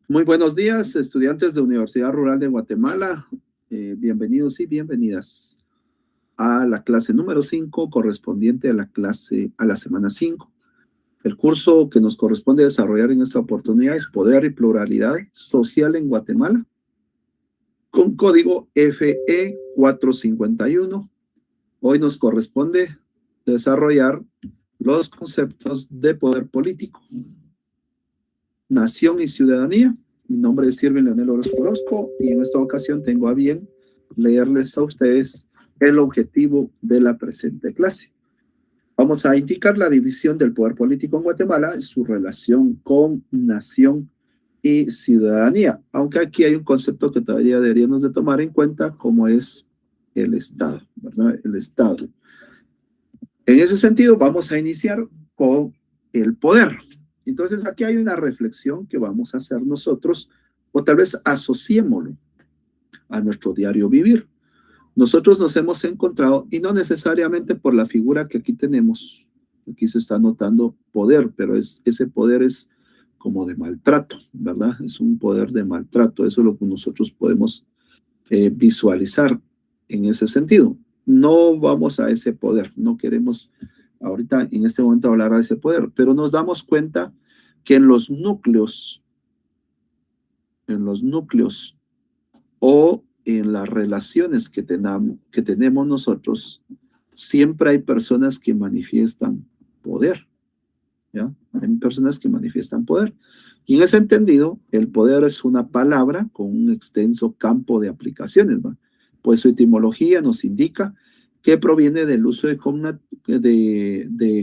Muy buenos días, estudiantes de Universidad Rural de Guatemala. Bienvenidos y bienvenidas a la clase número 5, correspondiente a la semana 5. El curso que nos corresponde desarrollar en esta oportunidad es Poder y Pluralidad Social en Guatemala, con código FE 451. Hoy nos corresponde desarrollar los conceptos de poder político, nación y ciudadanía. Mi nombre es Irving Leonel Orozco y en esta ocasión tengo a bien leerles a ustedes el objetivo de la presente clase. Vamos a indicar la división del poder político en Guatemala y su relación con nación y ciudadanía, aunque aquí hay un concepto que todavía deberíamos de tomar en cuenta, como es el Estado, ¿verdad? El Estado. En ese sentido, vamos a iniciar con el poder. Entonces, aquí hay una reflexión que vamos a hacer nosotros, o tal vez asociémoslo a nuestro diario vivir. Nosotros nos hemos encontrado, y no necesariamente por la figura que aquí tenemos, aquí se está notando poder, pero ese poder es como de maltrato, ¿verdad? Es un poder de maltrato, eso es lo que nosotros podemos visualizar en ese sentido. No vamos a ese poder, no queremos ahorita en este momento hablar de ese poder, pero nos damos cuenta que en los núcleos o en las relaciones que tenemos nosotros, siempre hay personas que manifiestan poder, ¿ya? Hay personas que manifiestan poder. Y en ese entendido, el poder es una palabra con un extenso campo de aplicaciones, ¿va? Pues su etimología nos indica que proviene del uso de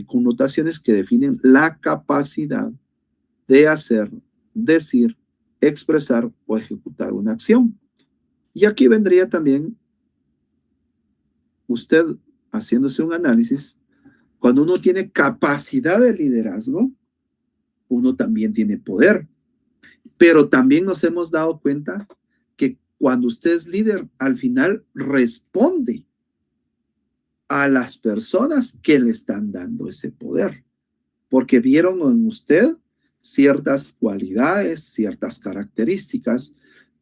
connotaciones que definen la capacidad de hacer, decir, expresar o ejecutar una acción. Y aquí vendría también usted haciéndose un análisis. Cuando uno tiene capacidad de liderazgo, uno también tiene poder. Pero también nos hemos dado cuenta que cuando usted es líder, al final responde a las personas que le están dando ese poder, porque vieron en usted ciertas cualidades, ciertas características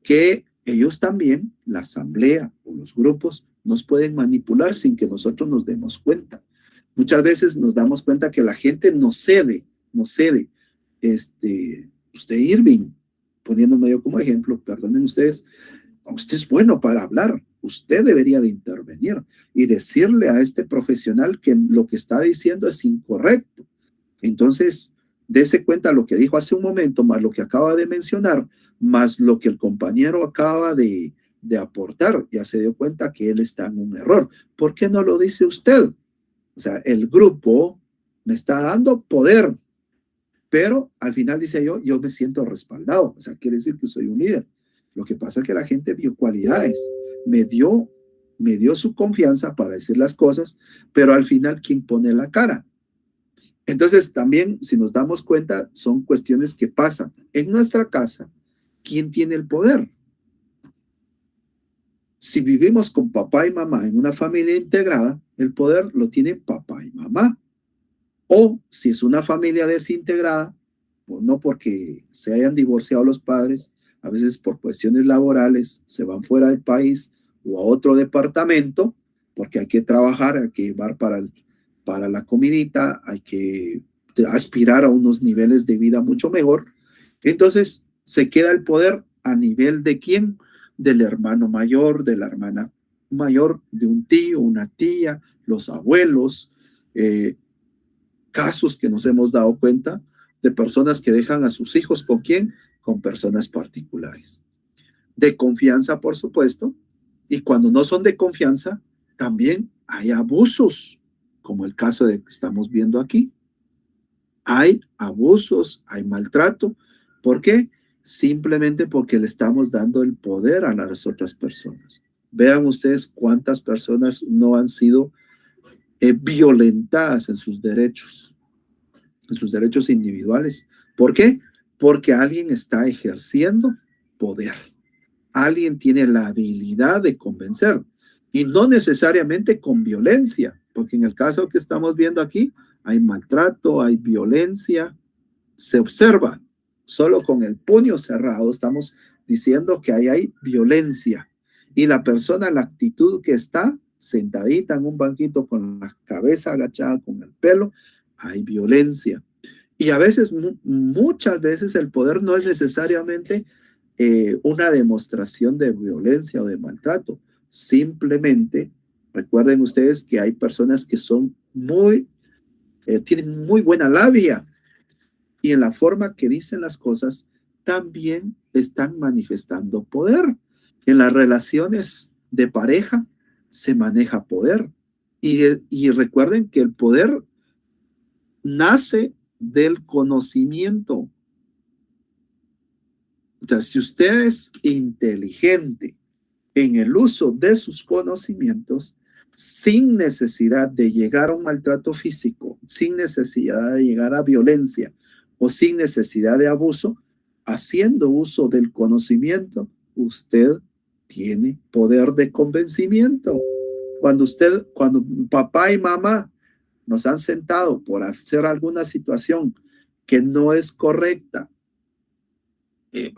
que ellos también, la asamblea o los grupos, nos pueden manipular sin que nosotros nos demos cuenta. Muchas veces nos damos cuenta que la gente nos cede. Usted, Irving, poniéndome yo como ejemplo, perdonen ustedes, usted es bueno para hablar, usted debería de intervenir y decirle a este profesional que lo que está diciendo es incorrecto. Entonces, dése cuenta lo que dijo hace un momento, más lo que acaba de mencionar, más lo que el compañero acaba de aportar, ya se dio cuenta que él está en un error. ¿Por qué no lo dice usted? O sea, el grupo me está dando poder, pero al final dice yo me siento respaldado. O sea, quiere decir que soy un líder. Lo que pasa es que la gente vio cualidades, me dio su confianza para decir las cosas, pero al final, ¿quién pone la cara? Entonces, también, si nos damos cuenta, son cuestiones que pasan. En nuestra casa, ¿quién tiene el poder? Si vivimos con papá y mamá en una familia integrada, el poder lo tienen papá y mamá. O si es una familia desintegrada, pues no porque se hayan divorciado los padres, a veces por cuestiones laborales se van fuera del país o a otro departamento, porque hay que trabajar, hay que llevar para la comidita, hay que aspirar a unos niveles de vida mucho mejor. Entonces se queda el poder a nivel de quién, del hermano mayor, de la hermana mayor, de un tío, una tía, los abuelos, casos que nos hemos dado cuenta de personas que dejan a sus hijos con quién, con personas particulares. De confianza, por supuesto, y cuando no son de confianza, también hay abusos, como el caso de que estamos viendo aquí. Hay abusos, hay maltrato. ¿Por qué? Simplemente porque le estamos dando el poder a las otras personas. Vean ustedes cuántas personas no han sido violentadas en sus derechos individuales. ¿Por qué? Porque alguien está ejerciendo poder. Alguien tiene la habilidad de convencer y no necesariamente con violencia, porque en el caso que estamos viendo aquí hay maltrato, hay violencia, se observa. Solo con el puño cerrado estamos diciendo que ahí hay violencia y la persona, la actitud que está sentadita en un banquito con la cabeza agachada, con el pelo, hay violencia. Y a veces, muchas veces el poder no es necesariamente una demostración de violencia o de maltrato. Simplemente, recuerden ustedes que hay personas que son tienen muy buena labia y en la forma que dicen las cosas también están manifestando poder. En las relaciones de pareja se maneja poder. Y recuerden que el poder nace del conocimiento. O sea, si usted es inteligente en el uso de sus conocimientos, sin necesidad de llegar a un maltrato físico, sin necesidad de llegar a violencia o sin necesidad de abuso, haciendo uso del conocimiento, usted tiene poder de convencimiento. Cuando papá y mamá nos han sentado por hacer alguna situación que no es correcta,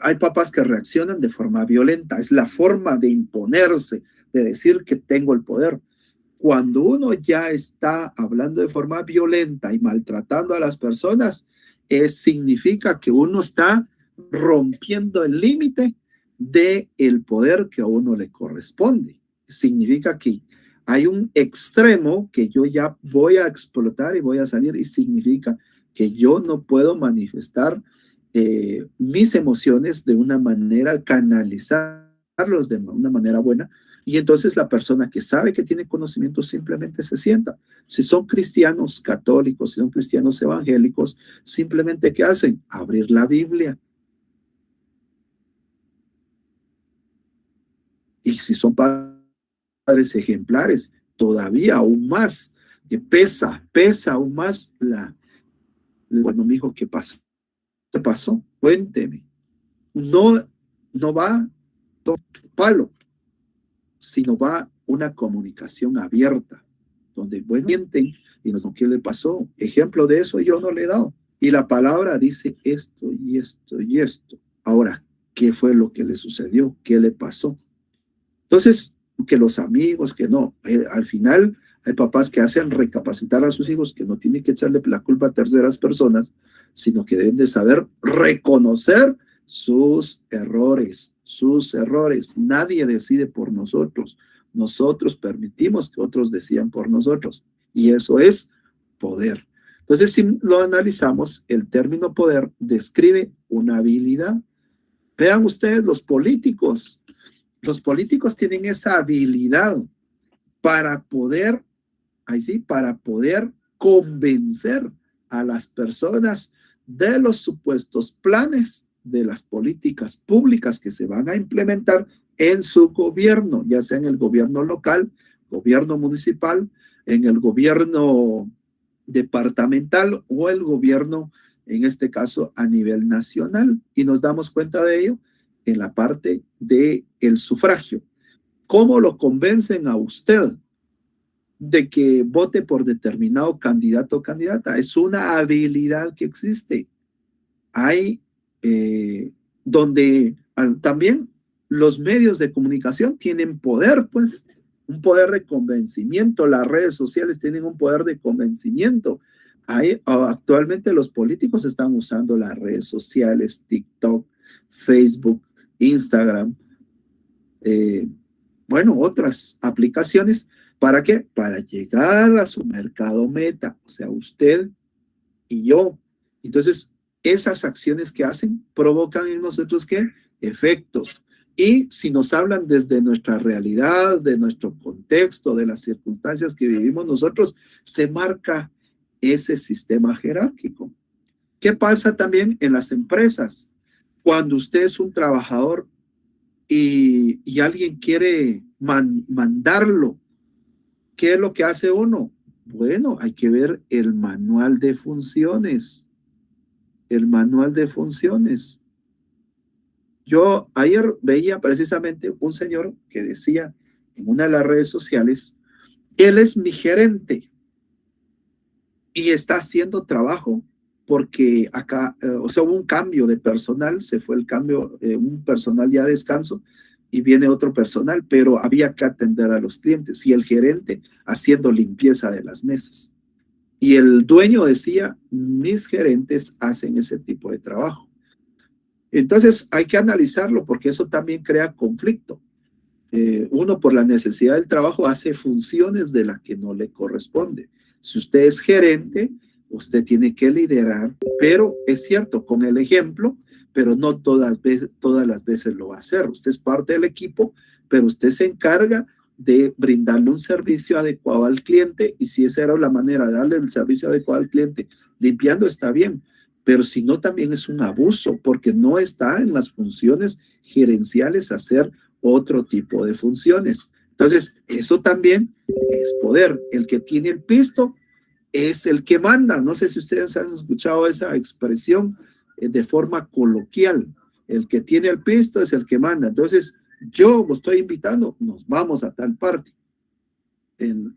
hay papás que reaccionan de forma violenta, es la forma de imponerse, de decir que tengo el poder. Cuando uno ya está hablando de forma violenta y maltratando a las personas, significa que uno está rompiendo el límite de el poder que a uno le corresponde. Significa que hay un extremo que yo ya voy a explotar y voy a salir y significa que yo no puedo manifestar mis emociones de una manera, canalizarlos de una manera buena. Y entonces la persona que sabe que tiene conocimiento simplemente se sienta. Si son cristianos católicos, si son cristianos evangélicos, simplemente ¿qué hacen? Abrir la Biblia. Y si son padres ejemplares, todavía aún más, que pesa aún más bueno, mi hijo, ¿qué pasó? ¿Qué pasó? Cuénteme. No, no va palo, sino va una comunicación abierta, donde, bueno, mienten y nos ¿qué le pasó? Ejemplo de eso yo no le he dado. Y la palabra dice esto y esto y esto. Ahora, ¿qué fue lo que le sucedió? ¿Qué le pasó? Entonces, que los amigos, que no, al final hay papás que hacen recapacitar a sus hijos que no tienen que echarle la culpa a terceras personas, sino que deben de saber reconocer sus errores, sus errores. Nadie decide por nosotros. Nosotros permitimos que otros decidan por nosotros. Y eso es poder. Entonces, si lo analizamos, el término poder describe una habilidad. Vean ustedes los políticos. Los políticos tienen esa habilidad para poder, ahí sí, para poder convencer a las personas de los supuestos planes de las políticas públicas que se van a implementar en su gobierno, ya sea en el gobierno local, gobierno municipal, en el gobierno departamental o el gobierno, en este caso a nivel nacional. Y nos damos cuenta de ello en la parte del sufragio. ¿Cómo lo convencen a usted de que vote por determinado candidato o candidata? Es una habilidad que existe. Hay donde también los medios de comunicación tienen poder, pues, un poder de convencimiento. Las redes sociales tienen un poder de convencimiento. Actualmente los políticos están usando las redes sociales, TikTok, Facebook, Instagram, bueno, otras aplicaciones. ¿Para qué? Para llegar a su mercado meta, o sea, usted y yo. Entonces, esas acciones que hacen provocan en nosotros, ¿qué? Efectos. Y si nos hablan desde nuestra realidad, de nuestro contexto, de las circunstancias que vivimos nosotros, se marca ese sistema jerárquico. ¿Qué pasa también en las empresas? Cuando usted es un trabajador y alguien quiere mandarlo, ¿qué es lo que hace uno? Bueno, hay que ver el manual de funciones. El manual de funciones. Yo ayer veía precisamente un señor que decía en una de las redes sociales, él es mi gerente y está haciendo trabajo porque acá, o sea, hubo un cambio de personal, se fue el cambio, un personal ya a descanso y viene otro personal, pero había que atender a los clientes y el gerente haciendo limpieza de las mesas. Y el dueño decía, mis gerentes hacen ese tipo de trabajo. Entonces hay que analizarlo porque eso también crea conflicto. Uno por la necesidad del trabajo hace funciones de las que no le corresponde. Si usted es gerente, usted tiene que liderar, pero es cierto, con el ejemplo, pero no todas las veces lo va a hacer. Usted es parte del equipo, pero usted se encarga de brindarle un servicio adecuado al cliente y si esa era la manera de darle el servicio adecuado al cliente, limpiando está bien, pero si no también es un abuso porque no está en las funciones gerenciales hacer otro tipo de funciones. Entonces, eso también es poder. El que tiene el pisto es el que manda. No sé si ustedes han escuchado esa expresión de forma coloquial. El que tiene el pisto es el que manda. Entonces, yo lo estoy invitando, nos vamos a tal parte.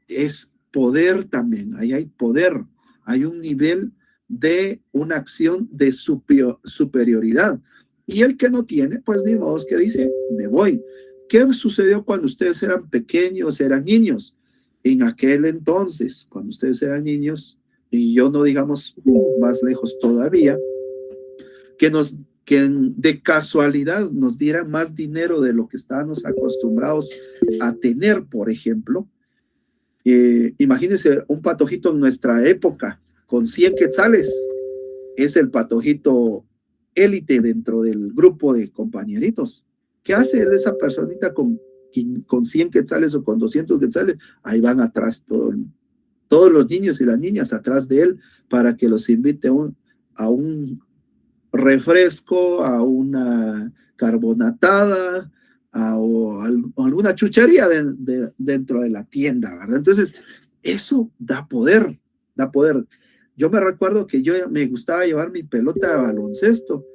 Es poder también, ahí hay poder, hay un nivel de una acción de superioridad. Y el que no tiene, pues ni modo que dice, me voy. ¿Qué sucedió cuando ustedes eran pequeños, eran niños? En aquel entonces, cuando ustedes eran niños, y yo no digamos más lejos todavía, que de casualidad nos dieran más dinero de lo que estábamos acostumbrados a tener, por ejemplo. Imagínense un patojito en nuestra época con 100 quetzales, es el patojito élite dentro del grupo de compañeritos. ¿Qué hace esa personita con 100 quetzales o con 200 quetzales? Ahí van atrás todos los niños y las niñas atrás de él para que los invite a un refresco, a una carbonatada, o alguna chuchería dentro de la tienda, ¿verdad? Entonces, eso da poder, da poder. Yo me recuerdo que yo me gustaba llevar mi pelota de baloncesto,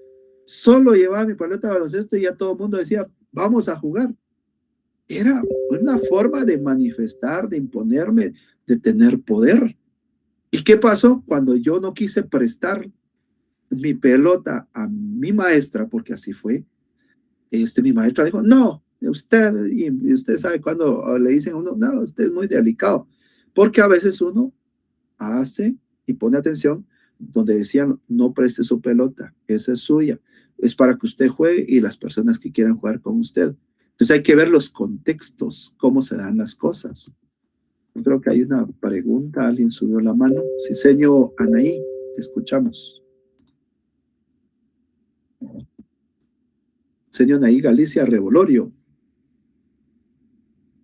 solo llevaba mi pelota de baloncesto y ya todo el mundo decía, vamos a jugar. Era una forma de manifestar, de imponerme, de tener poder. ¿Y qué pasó cuando yo no quise prestar mi pelota a mi maestra, porque así fue? Mi maestra dijo, no, usted, y usted sabe cuando le dicen a uno, no, usted es muy delicado, porque a veces uno hace y pone atención donde decían, no preste su pelota, esa es suya, es para que usted juegue y las personas que quieran jugar con usted. Entonces hay que ver los contextos, cómo se dan las cosas. Yo creo que hay una pregunta, alguien subió la mano. Sí, señor Anaí, te escuchamos. Señor Anaí Galicia Revolorio,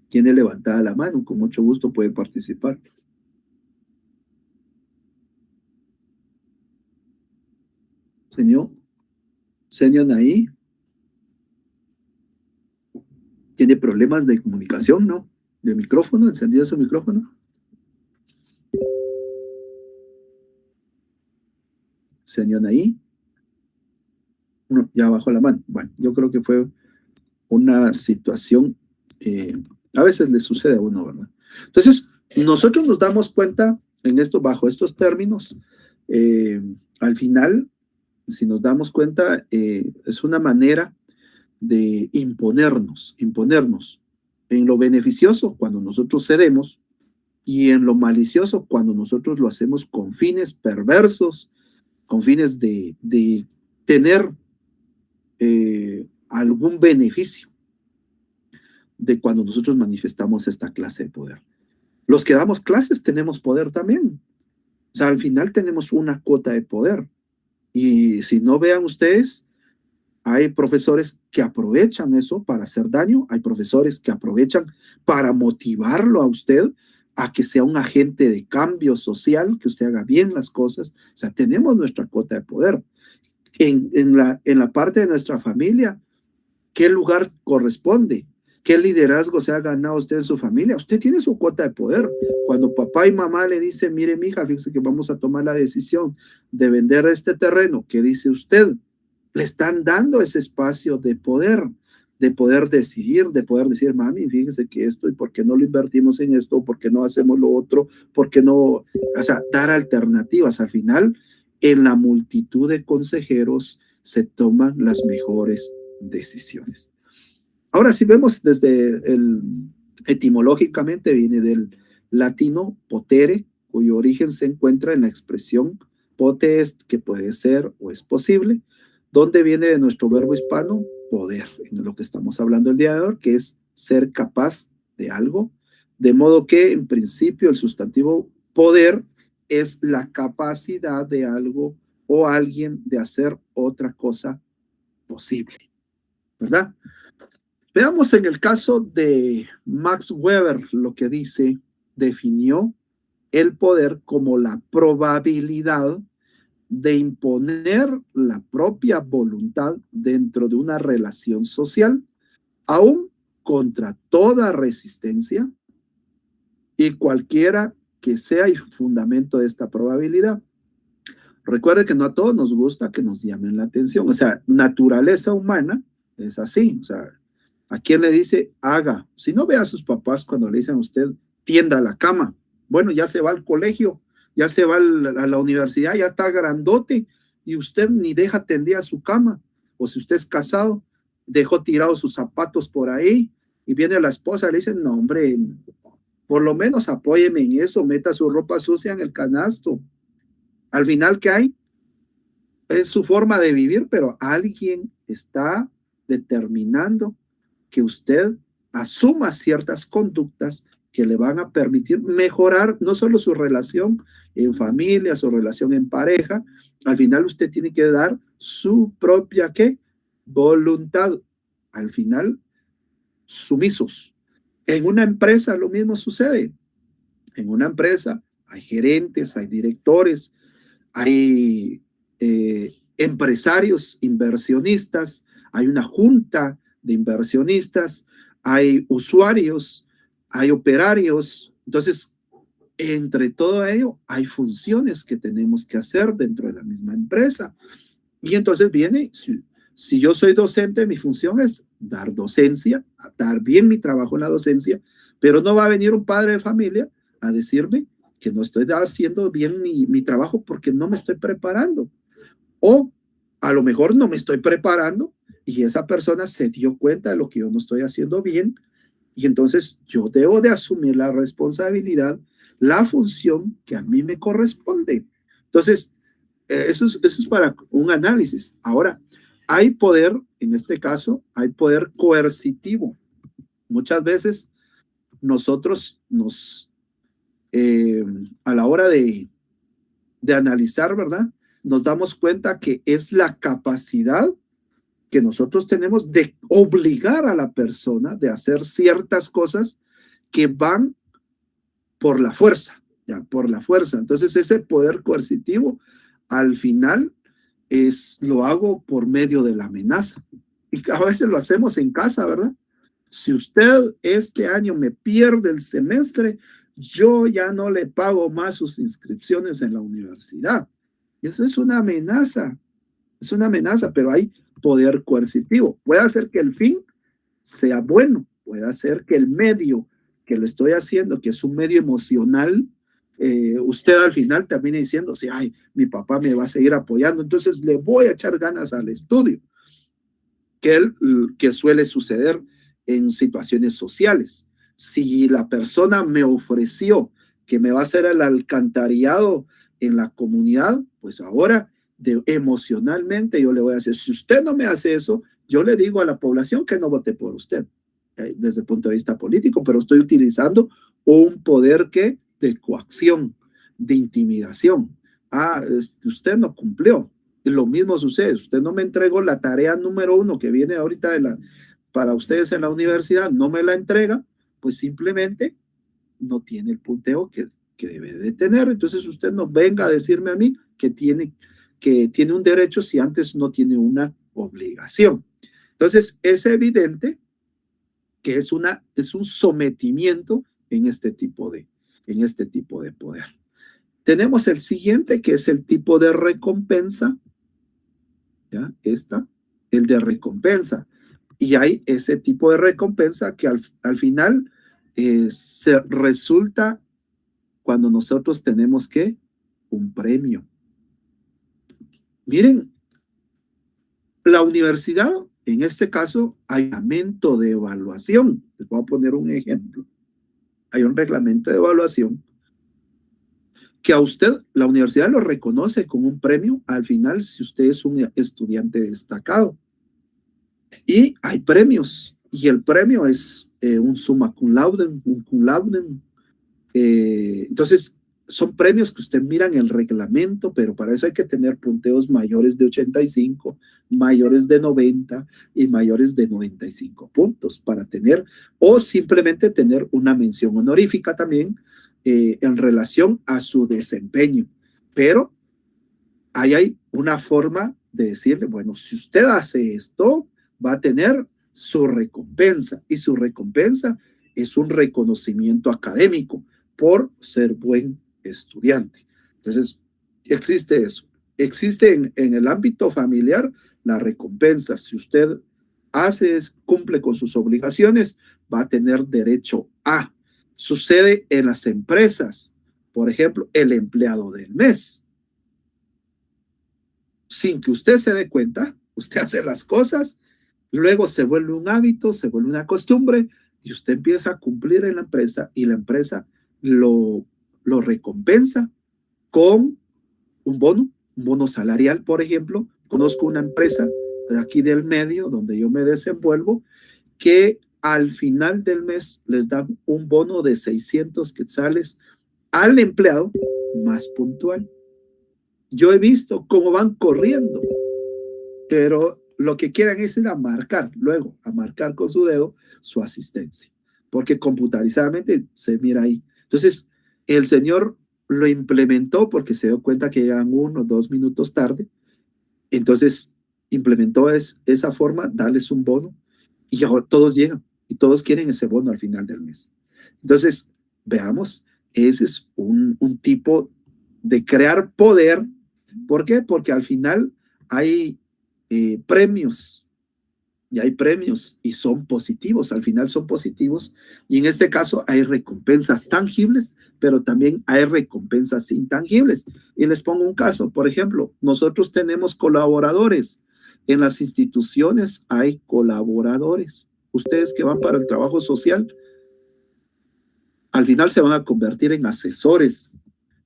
tiene levantada la mano, con mucho gusto puede participar. Señor Anaí, ¿tiene problemas de comunicación, no? ¿De micrófono? ¿Encendido su micrófono? Señor ahí. No, ya bajó la mano. Bueno, yo creo que fue una situación, a veces le sucede a uno, ¿verdad? Entonces, nosotros nos damos cuenta en esto, bajo estos términos, al final, si nos damos cuenta, es una manera de imponernos en lo beneficioso cuando nosotros cedemos y en lo malicioso cuando nosotros lo hacemos con fines perversos, con fines de tener algún beneficio de cuando nosotros manifestamos esta clase de poder. Los que damos clases tenemos poder también. O sea, al final tenemos una cuota de poder. Y si no vean ustedes, hay profesores que aprovechan eso para hacer daño, hay profesores que aprovechan para motivarlo a usted a que sea un agente de cambio social, que usted haga bien las cosas. O sea, tenemos nuestra cuota de poder. En la parte de nuestra familia, ¿qué lugar corresponde? ¿Qué liderazgo se ha ganado usted en su familia? Usted tiene su cuota de poder. Cuando papá y mamá le dicen, mire, mija, fíjese que vamos a tomar la decisión de vender este terreno, ¿qué dice usted? Le están dando ese espacio de poder decidir, de poder decir, mami, fíjese que esto, y por qué no lo invertimos en esto, por qué no hacemos lo otro, por qué no, o sea, dar alternativas. Al final, en la multitud de consejeros se toman las mejores decisiones. Ahora, si vemos desde etimológicamente viene del latino potere, cuyo origen se encuentra en la expresión pote est, que puede ser o es posible, donde viene de nuestro verbo hispano poder, en lo que estamos hablando el día de hoy, que es ser capaz de algo, de modo que en principio el sustantivo poder es la capacidad de algo o alguien de hacer otra cosa posible, ¿verdad? Veamos en el caso de Max Weber lo que dice, definió el poder como la probabilidad de imponer la propia voluntad dentro de una relación social, aún contra toda resistencia y cualquiera que sea el fundamento de esta probabilidad. Recuerde que no a todos nos gusta que nos llamen la atención, o sea, naturaleza humana es así, o sea, ¿a quién le dice haga? Si no ve a sus papás cuando le dicen a usted tienda la cama, bueno, ya se va al colegio, ya se va a la universidad, ya está grandote y usted ni deja tendida su cama. O si usted es casado, dejó tirados sus zapatos por ahí y viene la esposa y le dice, no hombre, por lo menos apóyeme en eso, meta su ropa sucia en el canasto. Al final, ¿qué hay? Es su forma de vivir, pero alguien está determinando que usted asuma ciertas conductas que le van a permitir mejorar no solo su relación en familia, su relación en pareja. Al final usted tiene que dar su propia ¿qué? Voluntad. Al final, sumisos. En una empresa lo mismo sucede. En una empresa hay gerentes, hay directores, hay empresarios, inversionistas, hay una junta de inversionistas, hay usuarios, hay operarios. Entonces, entre todo ello, hay funciones que tenemos que hacer dentro de la misma empresa. Y entonces viene, si yo soy docente, mi función es dar docencia, dar bien mi trabajo en la docencia, pero no va a venir un padre de familia a decirme que no estoy haciendo bien mi trabajo porque no me estoy preparando. O a lo mejor no me estoy preparando y esa persona se dio cuenta de lo que yo no estoy haciendo bien y entonces yo debo de asumir la responsabilidad, la función que a mí me corresponde. Entonces, eso es para un análisis. Ahora, hay poder, en este caso, hay poder coercitivo. Muchas veces nosotros a la hora de analizar, ¿verdad? Nos damos cuenta que es la capacidad que nosotros tenemos de obligar a la persona de hacer ciertas cosas que van por la fuerza, ya, por la fuerza. Entonces ese poder coercitivo al final lo hago por medio de la amenaza. Y a veces lo hacemos en casa, ¿verdad? Si usted este año me pierde el semestre, yo ya no le pago más sus inscripciones en la universidad. Y eso es una amenaza, pero hay poder coercitivo. Puede hacer que el fin sea bueno, puede hacer que el medio que lo estoy haciendo, que es un medio emocional, usted al final termine diciendo, sí, ay, mi papá me va a seguir apoyando, entonces le voy a echar ganas al estudio, que suele suceder en situaciones sociales. Si la persona me ofreció que me va a hacer el alcantarillado en la comunidad, pues ahora emocionalmente yo le voy a decir, si usted no me hace eso, yo le digo a la población que no vote por usted, desde el punto de vista político, pero estoy utilizando un poder que de coacción, de intimidación. Ah, usted no cumplió. Y lo mismo sucede, usted no me entregó la tarea número 1 que viene ahorita para ustedes en la universidad, no me la entrega, pues simplemente no tiene el punteo que debe de tener. Entonces usted no venga a decirme a mí que tiene un derecho si antes no tiene una obligación. Entonces es evidente que es un sometimiento en este tipo de poder. Tenemos el siguiente, que es el tipo de recompensa, ¿ya? El de recompensa. Y hay ese tipo de recompensa que al final se resulta cuando nosotros tenemos que un premio. Miren, la universidad, en este caso, hay un reglamento de evaluación. Les voy a poner un ejemplo. Hay un reglamento de evaluación que a usted, la universidad lo reconoce con un premio al final si usted es un estudiante destacado. Y hay premios, y el premio es un summa cum laude, un cum laude. Entonces, son premios que usted mira en el reglamento, pero para eso hay que tener punteos mayores de 85, mayores de 90 y mayores de 95 puntos para tener, o simplemente tener una mención honorífica también en relación a su desempeño. Pero ahí hay una forma de decirle, bueno, si usted hace esto, va a tener su recompensa, y su recompensa es un reconocimiento académico por ser buen estudiante. Entonces, existe eso. Existe en el ámbito familiar la recompensa. Si usted cumple con sus obligaciones, va a tener derecho a. Sucede en las empresas, por ejemplo, el empleado del mes. Sin que usted se dé cuenta, usted hace las cosas, luego se vuelve un hábito, se vuelve una costumbre, y usted empieza a cumplir en la empresa, y la empresa lo recompensa con un bono salarial, por ejemplo. Conozco una empresa de aquí del medio, donde yo me desenvuelvo, que al final del mes les dan un bono de 600 quetzales al empleado más puntual. Yo he visto cómo van corriendo, pero lo que quieren es ir a marcar, luego a marcar con su dedo su asistencia, porque computarizadamente se mira ahí. Entonces, el señor lo implementó porque se dio cuenta que llegan 1 o 2 minutos tarde, entonces implementó esa forma, darles un bono, y ahora todos llegan, y todos quieren ese bono al final del mes. Entonces, veamos, ese es un tipo de crear poder. ¿Por qué? Porque al final hay premios, y hay premios y son positivos, al final son positivos, y en este caso hay recompensas tangibles, pero también hay recompensas intangibles. Y les pongo un caso, por ejemplo, nosotros tenemos colaboradores, en las instituciones hay colaboradores, ustedes que van para el trabajo social, al final se van a convertir en asesores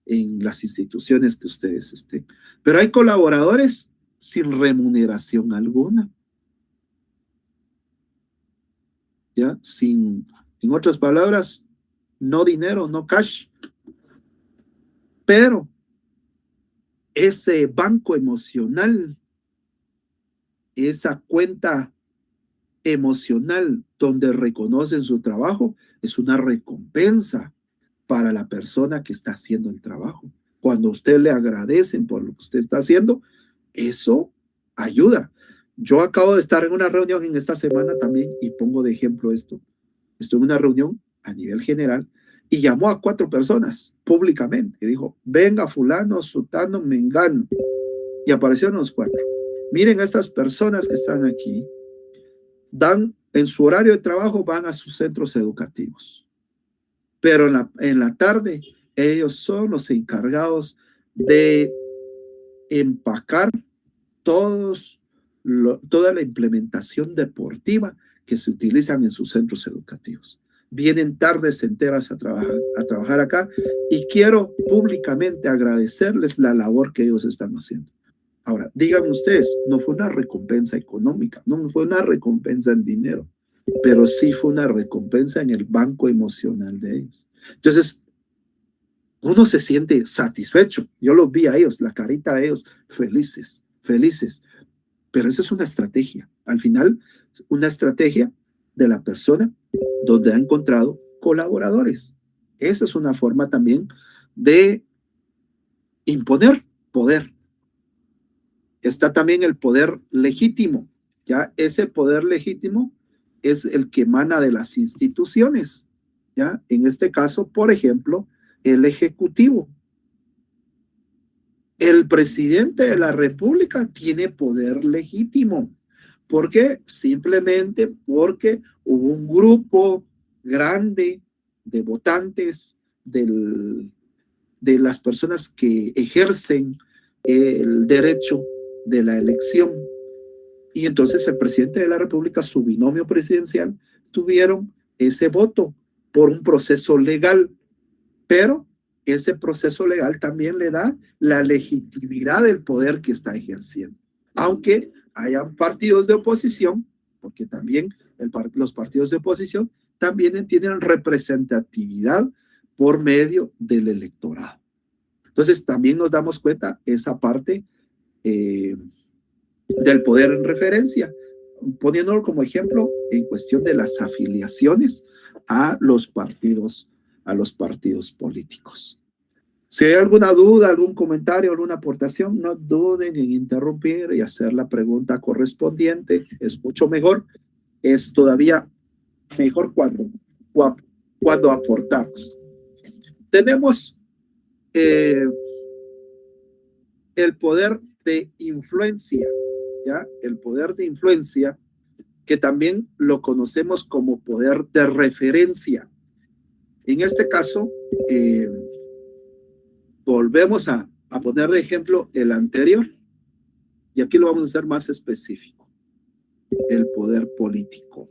en las instituciones que ustedes estén, pero hay colaboradores sin remuneración alguna. ¿Ya? En otras palabras, no dinero, no cash, pero ese banco emocional, esa cuenta emocional donde reconocen su trabajo, es una recompensa para la persona que está haciendo el trabajo. Cuando usted le agradecen por lo que usted está haciendo, eso ayuda. Yo acabo de estar en una reunión en esta semana también, y pongo de ejemplo esto. Estuve en una reunión a nivel general, y llamó a 4 personas públicamente y dijo, venga fulano, sutano, mengano, y aparecieron los 4. Miren, estas personas que están aquí dan en su horario de trabajo, van a sus centros educativos, pero en la tarde ellos son los encargados de empacar toda la implementación deportiva que se utilizan en sus centros educativos. Vienen tardes enteras a trabajar acá, y quiero públicamente agradecerles la labor que ellos están haciendo. Ahora, díganme ustedes, no fue una recompensa económica, no fue una recompensa en dinero, pero sí fue una recompensa en el banco emocional de ellos. Entonces, uno se siente satisfecho. Yo los vi a ellos, la carita de ellos, felices, felices. Pero esa es una estrategia. Al final, una estrategia de la persona donde ha encontrado colaboradores. Esa es una forma también de imponer poder. Está también el poder legítimo. ¿Ya? Ese poder legítimo es el que emana de las instituciones. ¿Ya? En este caso, por ejemplo, el Ejecutivo. El presidente de la República tiene poder legítimo. ¿Por qué? Simplemente porque hubo un grupo grande de votantes, de las personas que ejercen el derecho de la elección. Y entonces el presidente de la República, su binomio presidencial, tuvieron ese voto por un proceso legal, pero ese proceso legal también le da la legitimidad del poder que está ejerciendo. Aunque hayan partidos de oposición, porque también los partidos de oposición también tienen representatividad por medio del electorado. Entonces también nos damos cuenta esa parte del poder en referencia, poniéndolo como ejemplo en cuestión de las afiliaciones a los partidos políticos. Si hay alguna duda, algún comentario, alguna aportación, no duden en interrumpir y hacer la pregunta correspondiente. Es mucho mejor, es todavía mejor cuando aportamos. Tenemos el poder de influencia, ¿ya? El poder de influencia, que también lo conocemos como poder de referencia. En este caso, volvemos a poner de ejemplo el anterior, y aquí lo vamos a hacer más específico. El poder político.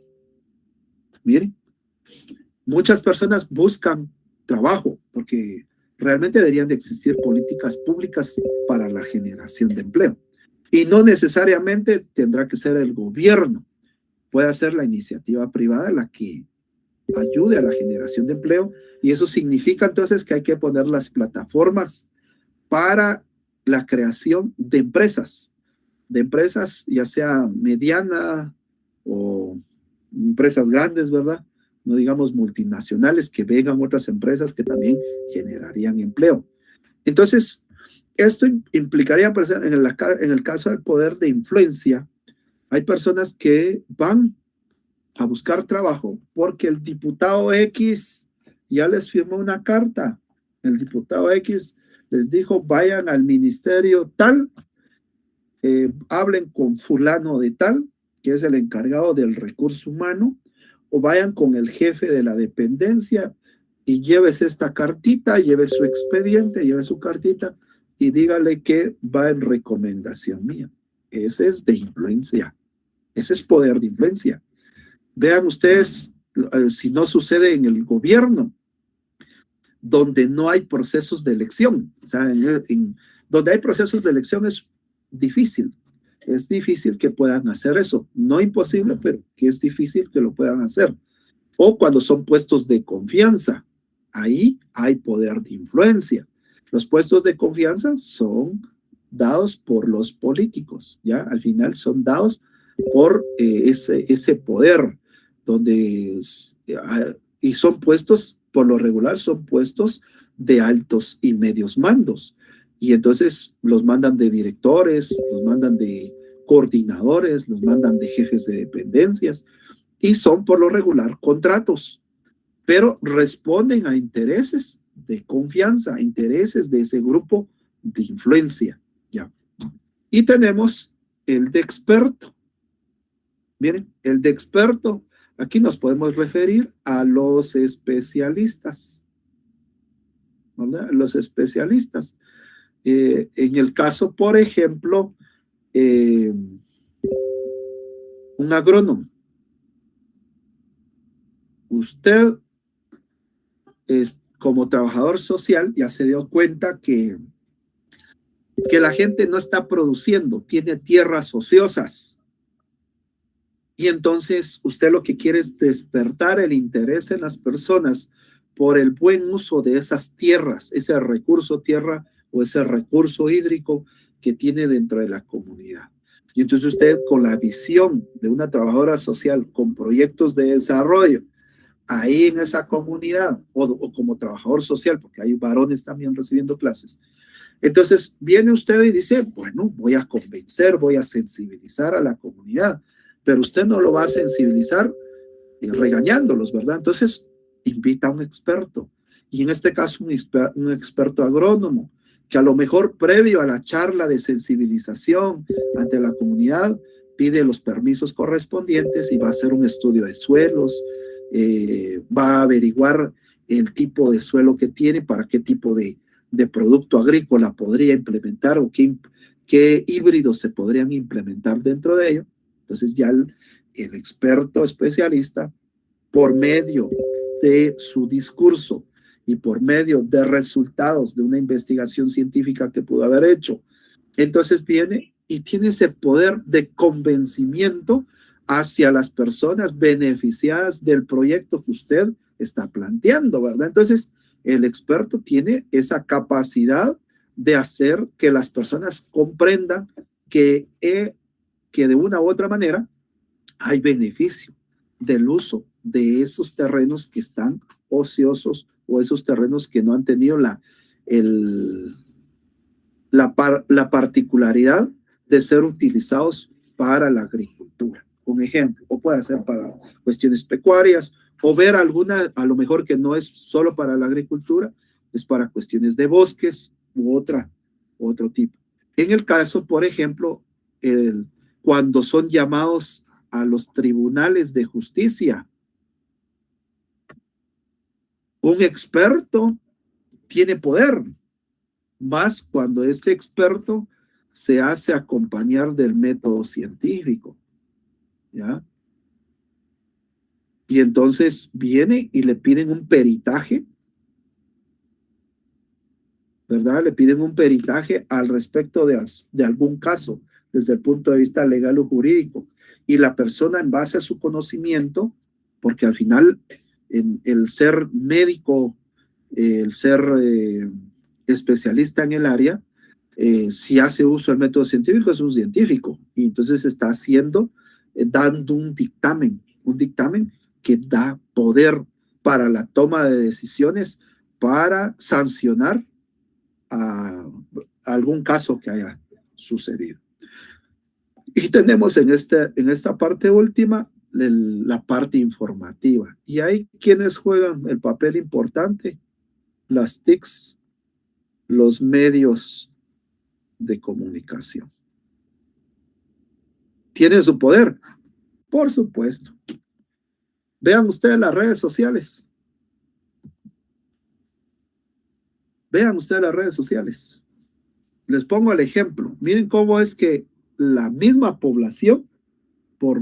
Miren, muchas personas buscan trabajo porque realmente deberían de existir políticas públicas para la generación de empleo. Y no necesariamente tendrá que ser el gobierno. Puede ser la iniciativa privada la que ayude a la generación de empleo, y eso significa entonces que hay que poner las plataformas para la creación de empresas ya sea mediana o empresas grandes, ¿verdad? No digamos multinacionales, que vengan otras empresas que también generarían empleo. Entonces, esto implicaría, en el caso del poder de influencia, hay personas que van a buscar trabajo porque el diputado X ya les firmó una carta. El diputado X les dijo, vayan al ministerio tal, hablen con fulano de tal, que es el encargado del recurso humano, o vayan con el jefe de la dependencia y lleves esta cartita, lleve su expediente, lleve su cartita y dígale que va en recomendación mía. Ese es de influencia. Ese es poder de influencia. Vean ustedes, si no sucede en el gobierno, donde no hay procesos de elección. O sea, donde hay procesos de elección es difícil que puedan hacer eso. No imposible, pero que es difícil que lo puedan hacer. O cuando son puestos de confianza, ahí hay poder de influencia. Los puestos de confianza son dados por los políticos, ¿ya? Al final son dados por ese poder, donde, y son puestos, por lo regular, son puestos de altos y medios mandos. Y entonces los mandan de directores, los mandan de coordinadores, los mandan de jefes de dependencias, y son por lo regular contratos. pero responden a intereses de confianza, intereses de ese grupo de influencia, ¿ya? Y tenemos el de experto. Miren, el de experto, aquí nos podemos referir a los especialistas, ¿verdad? Los especialistas. En el caso, por ejemplo, un agrónomo. Usted es, como trabajador social ya se dio cuenta que la gente no está produciendo, tiene tierras ociosas. Y entonces usted lo que quiere es despertar el interés en las personas por el buen uso de esas tierras, ese recurso tierra o ese recurso hídrico que tiene dentro de la comunidad. Y entonces usted, con la visión de una trabajadora social, con proyectos de desarrollo, ahí en esa comunidad, o como trabajador social, porque hay varones también recibiendo clases, entonces viene usted y dice, bueno, voy a convencer, voy a sensibilizar a la comunidad, pero usted no lo va a sensibilizar regañándolos, ¿verdad? Entonces invita a un experto, y en este caso un experto agrónomo, que a lo mejor previo a la charla de sensibilización ante la comunidad, pide los permisos correspondientes y va a hacer un estudio de suelos, va a averiguar el tipo de suelo que tiene, para qué tipo de producto agrícola podría implementar o qué híbridos se podrían implementar dentro de ello. Entonces ya el experto especialista, por medio de su discurso y por medio de resultados de una investigación científica que pudo haber hecho, entonces viene y tiene ese poder de convencimiento hacia las personas beneficiadas del proyecto que usted está planteando, ¿verdad? Entonces, el experto tiene esa capacidad de hacer que las personas comprendan que de una u otra manera hay beneficio del uso de esos terrenos que están ociosos o esos terrenos que no han tenido la particularidad de ser utilizados para la agricultura. Un ejemplo, o puede ser para cuestiones pecuarias, o ver alguna, a lo mejor que no es solo para la agricultura, es para cuestiones de bosques u otro tipo. En el caso, por ejemplo, cuando son llamados a los tribunales de justicia, un experto tiene poder, más cuando este experto se hace acompañar del método científico, ¿ya? Y entonces viene y le piden un peritaje, ¿verdad? Le piden un peritaje al respecto de algún caso, desde el punto de vista legal o jurídico. Y la persona, en base a su conocimiento, porque al final el ser médico, el ser especialista en el área, si hace uso del método científico, es un científico. Y entonces está haciendo, dando un dictamen que da poder para la toma de decisiones, para sancionar a algún caso que haya sucedido. Y tenemos en esta parte última la parte informativa. Y hay quienes juegan el papel importante, las TICs, los medios de comunicación. ¿Tienen su poder? Por supuesto. Vean ustedes las redes sociales. Vean ustedes las redes sociales. Les pongo el ejemplo. Miren cómo es que la misma población, por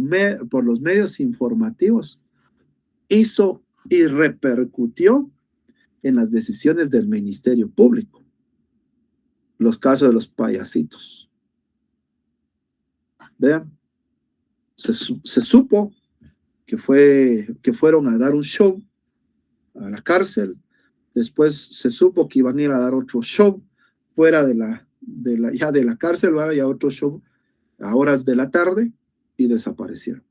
los medios informativos, hizo y repercutió en las decisiones del Ministerio Público. Los casos de los payasitos. Vean, se supo que fueron a dar un show a la cárcel. Después se supo que iban a ir a dar otro show fuera de la cárcel, ¿vale? Ya otro show a horas de la tarde, y desaparecieron.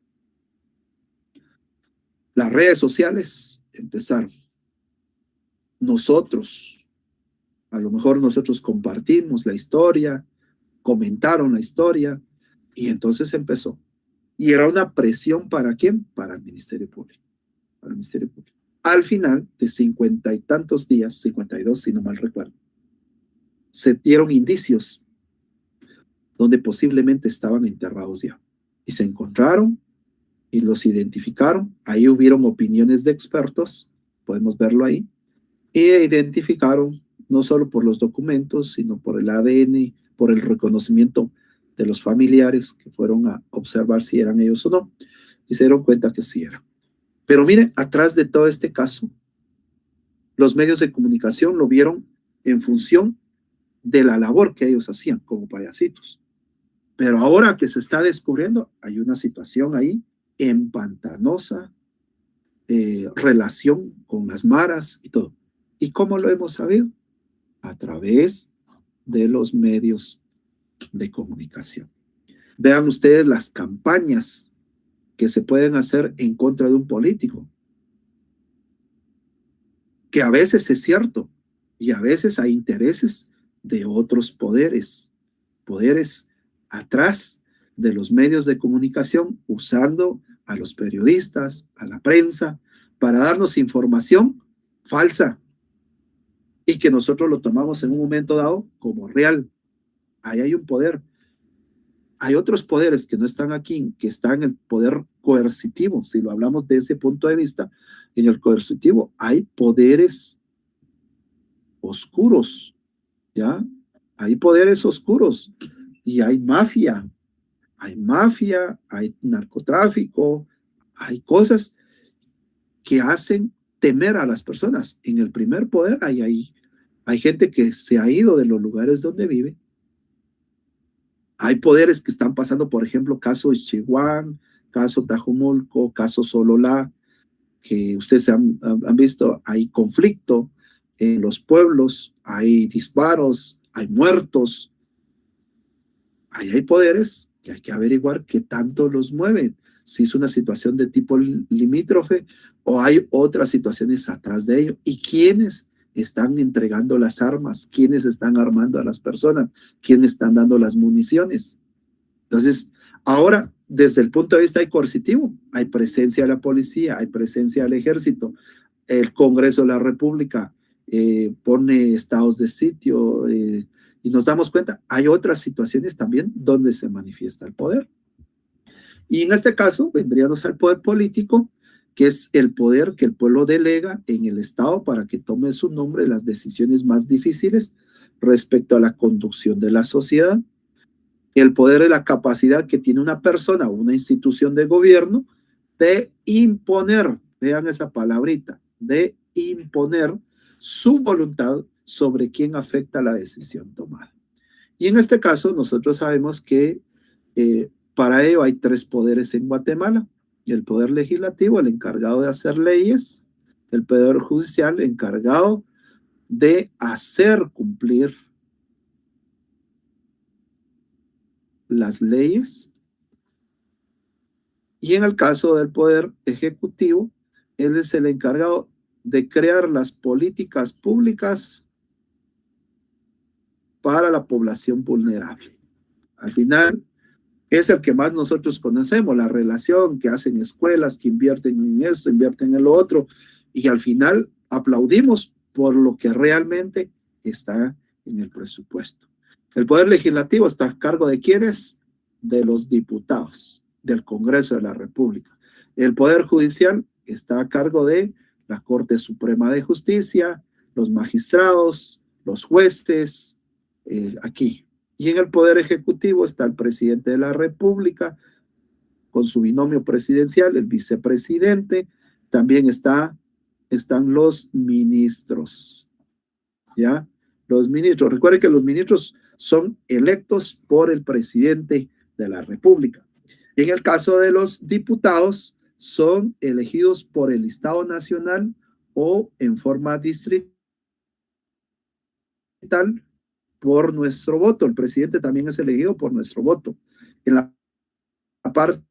Las redes sociales empezaron. A lo mejor nosotros compartimos la historia, comentaron la historia, y entonces empezó. Y era una presión, ¿para quién? Para el Ministerio Público. Para el Ministerio Público. Al final de 50 y tantos días, 52 si no mal recuerdo, se dieron indicios donde posiblemente estaban enterrados ya. Y se encontraron y los identificaron. Ahí hubieron opiniones de expertos, podemos verlo ahí, y identificaron no solo por los documentos, sino por el ADN, por el reconocimiento de los familiares que fueron a observar si eran ellos o no, y se dieron cuenta que sí eran. Pero miren, atrás de todo este caso, los medios de comunicación lo vieron en función de la labor que ellos hacían como payasitos. Pero ahora que se está descubriendo, hay una situación ahí empantanosa, relación con las maras y todo. ¿Y cómo lo hemos sabido? A través de los medios de comunicación. Vean ustedes las campañas que se pueden hacer en contra de un político, que a veces es cierto y a veces hay intereses de otros poderes, poderes atrás de los medios de comunicación, usando a los periodistas, a la prensa, para darnos información falsa y que nosotros lo tomamos en un momento dado como real. Ahí hay un poder. Hay otros poderes que no están aquí, que están en el poder coercitivo. Si lo hablamos de ese punto de vista, en el coercitivo hay poderes oscuros, ¿ya? Hay poderes oscuros y hay mafia, hay narcotráfico, hay cosas que hacen temer a las personas. En el primer poder hay gente que se ha ido de los lugares donde vive. Hay poderes que están pasando, por ejemplo, caso Chihuahua, caso Tajumulco, caso Sololá, que ustedes han visto, hay conflicto en los pueblos, hay disparos, hay muertos. Ahí hay poderes que hay que averiguar qué tanto los mueven, si es una situación de tipo limítrofe o hay otras situaciones atrás de ello y quiénes están entregando las armas, quiénes están armando a las personas, quiénes están dando las municiones. Entonces, ahora, desde el punto de vista coercitivo, hay presencia de la policía, hay presencia del ejército, el Congreso de la República pone estados de sitio y nos damos cuenta, hay otras situaciones también donde se manifiesta el poder. Y en este caso vendríamos al poder político, que es el poder que el pueblo delega en el Estado para que tome su nombre las decisiones más difíciles respecto a la conducción de la sociedad. El poder es la capacidad que tiene una persona o una institución de gobierno de imponer, vean esa palabrita, de imponer su voluntad sobre quien afecta la decisión tomada. Y en este caso, nosotros sabemos que para ello hay tres poderes en Guatemala. El poder legislativo, el encargado de hacer leyes, el poder judicial, encargado de hacer cumplir las leyes. Y en el caso del poder ejecutivo, él es el encargado de crear las políticas públicas para la población vulnerable. Al final, es el que más nosotros conocemos, la relación que hacen escuelas, que invierten en esto, invierten en lo otro, y al final aplaudimos por lo que realmente está en el presupuesto. El Poder Legislativo está a cargo de quiénes? De los diputados del Congreso de la República. El Poder Judicial está a cargo de la Corte Suprema de Justicia, los magistrados, los jueces, aquí. Y en el Poder Ejecutivo está el presidente de la República, con su binomio presidencial, el vicepresidente, también están los ministros, ¿ya? Los ministros, recuerden que los ministros son electos por el presidente de la República. En el caso de los diputados, son elegidos por el Estado Nacional o en forma distrital por nuestro voto. El presidente también es elegido por nuestro voto. En la parte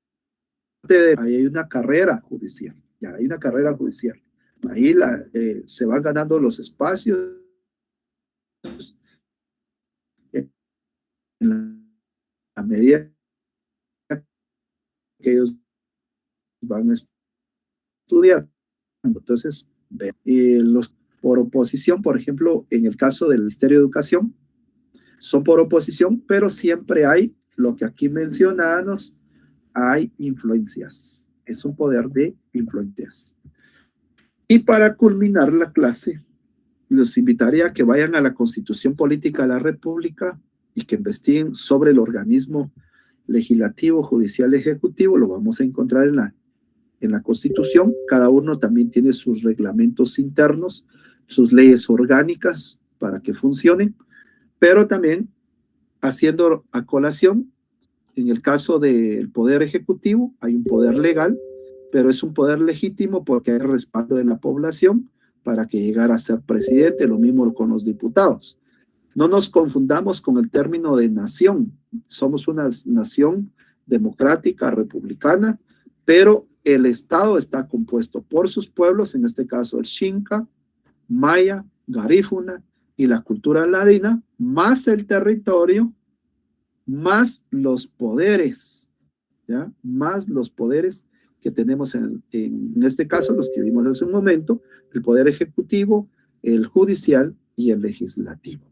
de ahí hay una carrera judicial, ya hay una carrera judicial. Ahí se van ganando los espacios en la medida que ellos van estudiando. Entonces, Los por oposición, por ejemplo, en el caso del Ministerio de Educación, son por oposición, pero siempre hay lo que aquí mencionamos, hay influencias. Es un poder de influencias. Y para culminar la clase, los invitaría a que vayan a la Constitución Política de la República y que investiguen sobre el organismo legislativo, judicial, ejecutivo. Lo vamos a encontrar en la Constitución. Cada uno también tiene sus reglamentos internos, sus leyes orgánicas para que funcionen, pero también haciendo a colación, en el caso del poder ejecutivo, hay un poder legal, pero es un poder legítimo porque hay respaldo de la población para que llegara a ser presidente, lo mismo con los diputados. No nos confundamos con el término de nación. Somos una nación democrática, republicana, pero el Estado está compuesto por sus pueblos, en este caso el Xinca, Maya, Garífuna y la cultura ladina, más el territorio, más los poderes, ¿ya? Más los poderes que tenemos en este caso, los que vimos hace un momento, el poder ejecutivo, el judicial y el legislativo.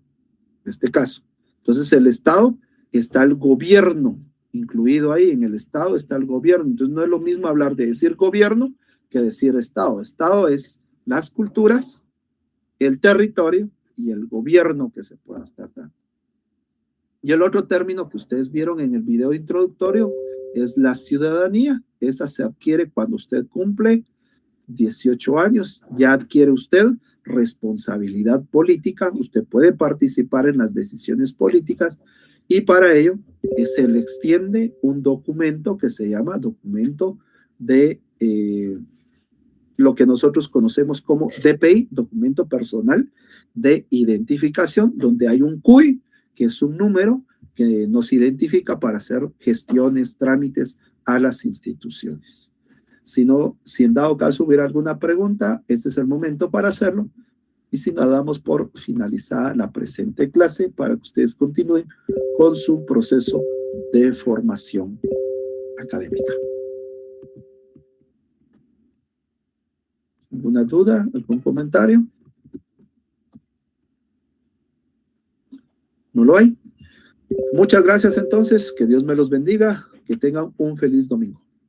En este caso. Entonces, el Estado está el gobierno, incluido ahí en el Estado está el gobierno. Entonces, no es lo mismo hablar de decir gobierno que decir Estado. Estado es las culturas, el territorio y el gobierno que se pueda estar dando. Y el otro término que ustedes vieron en el video introductorio es la ciudadanía. Esa se adquiere cuando usted cumple 18 años, ya adquiere usted responsabilidad política, usted puede participar en las decisiones políticas y para ello se le extiende un documento que se llama documento de lo que nosotros conocemos como DPI, documento personal de identificación, donde hay un CUI, que es un número que nos identifica para hacer gestiones, trámites a las instituciones. Si en dado caso hubiera alguna pregunta, este es el momento para hacerlo. Y si no, damos por finalizada la presente clase para que ustedes continúen con su proceso de formación académica. ¿Alguna duda? ¿Algún comentario? ¿No lo hay? Muchas gracias entonces. Que Dios me los bendiga. Que tengan un feliz domingo.